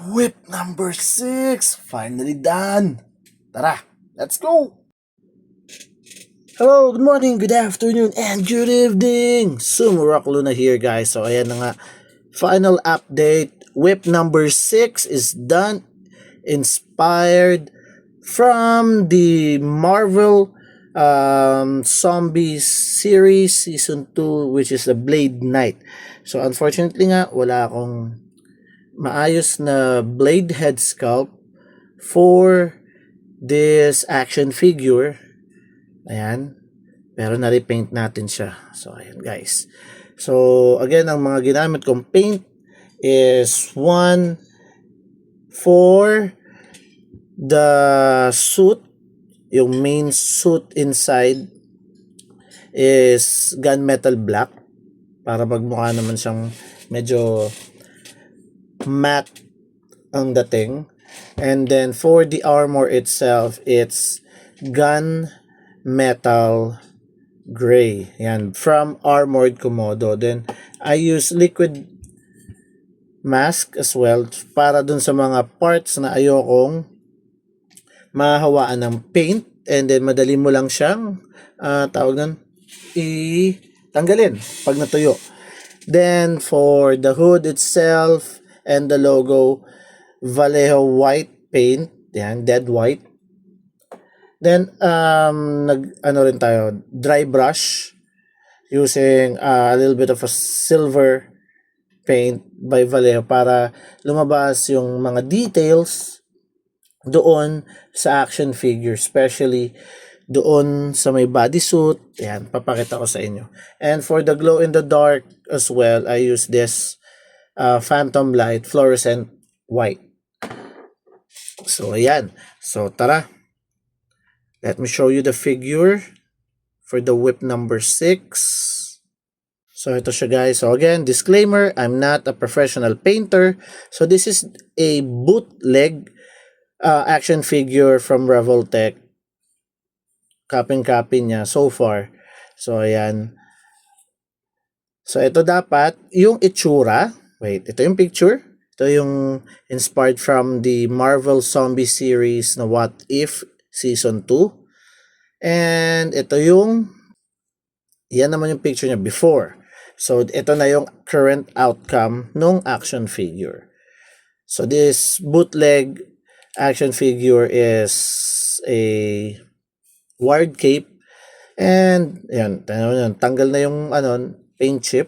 Whip number 6! Finally done! Tara, let's go! Hello, good morning, good afternoon, and good evening! Sumurak Luna here guys. So ayan na nga, final update. Whip number 6 is done. Inspired from the Marvel Zombies series season 2, which is the Blade Knight. So unfortunately nga, wala akong maayos na blade head sculpt for this action figure. Ayan. Pero na-repaint natin siya. So, ayan guys. So, again, ang mga ginamit kong paint is one for the suit. Yung main suit inside is gunmetal black para magmukha naman siyang medyo matte ang dating. And then for the armor itself, it's gunmetal gray. Yan, from Armored Komodo. Then I use liquid mask as well para dun sa mga parts na ayokong mahawaan ng paint. And then madali mo lang siyang tawag nun, tanggalin pag natuyo. Then for the hood itself and the logo, Vallejo white paint, yan, dead white. Then rin tayo, dry brush using a little bit of a silver paint by Vallejo para lumabas yung mga details doon sa action figure, especially doon sa may bodysuit. Yan, papakita ko sa inyo. And for the glow in the dark as well, I use this Phantom Light fluorescent white. So ayan. So tara. Let me show you the figure for the whip number 6. So ito siya guys. So again, disclaimer, I'm not a professional painter. So this is a bootleg action figure from Revoltech. Copy niya so far. So ayan. So ito dapat yung itsura. Wait, ito yung picture. Ito yung inspired from the Marvel Zombie series na What If Season 2. And ito yung, yan naman yung picture niya before. So ito na yung current outcome nung action figure. So this bootleg action figure is a wired cape. And yan, tanggal na yung paint chip.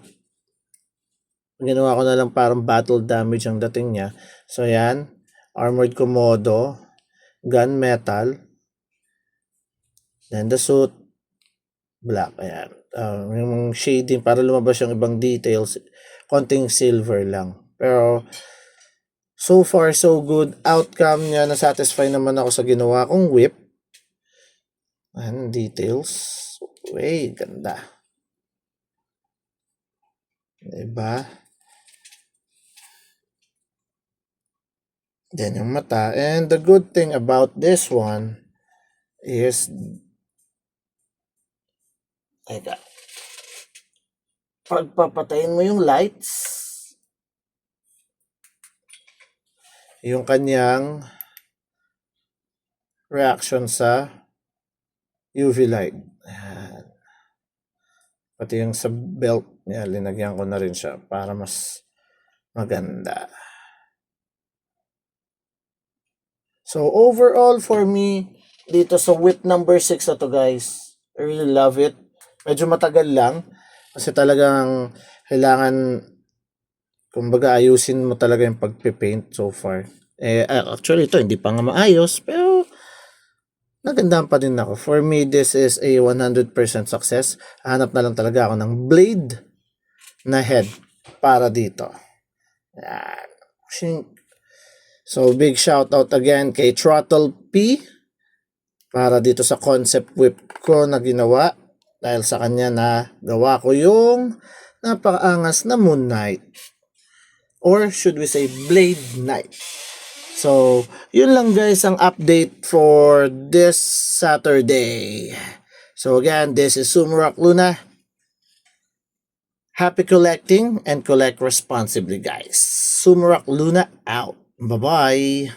Ginawa ko na lang parang battle damage ang dating niya. So yan, Armored Komodo, gunmetal, then the suit, black. Ayan. Yung shading para lumabas yung ibang details, konting silver lang. Pero so far so good. Outcome niya, na-satisfy naman ako sa ginawa kong whip. Ayan, details. Way, ganda. Diba? Then yung mata. And the good thing about this one is, teka, pagpapatayin mo yung lights, yung kanyang reaction sa UV light. Ayan. Pati yung sa belt niya, linagyan ko na rin siya para mas maganda. So overall for me, dito sa whip number 6 na to guys, I really love it. Medyo matagal lang kasi talagang kailangan, kumbaga, ayusin mo talaga yung pagpipaint so far. Actually ito hindi pa nga maayos, pero nagandahan pa din ako. For me, this is a 100% success. Hanap na lang talaga ako ng blade na head para dito. Yan. So, big shout out again kay Throttle P para dito sa concept whip ko na ginawa. Dahil sa kanya na gawa ko yung napakaangas na Moon Knight. Or should we say Blade Knight. So, yun lang guys ang update for this Saturday. So again, this is Sumurak Luna. Happy collecting and collect responsibly guys. Sumurak Luna out. Bye-bye.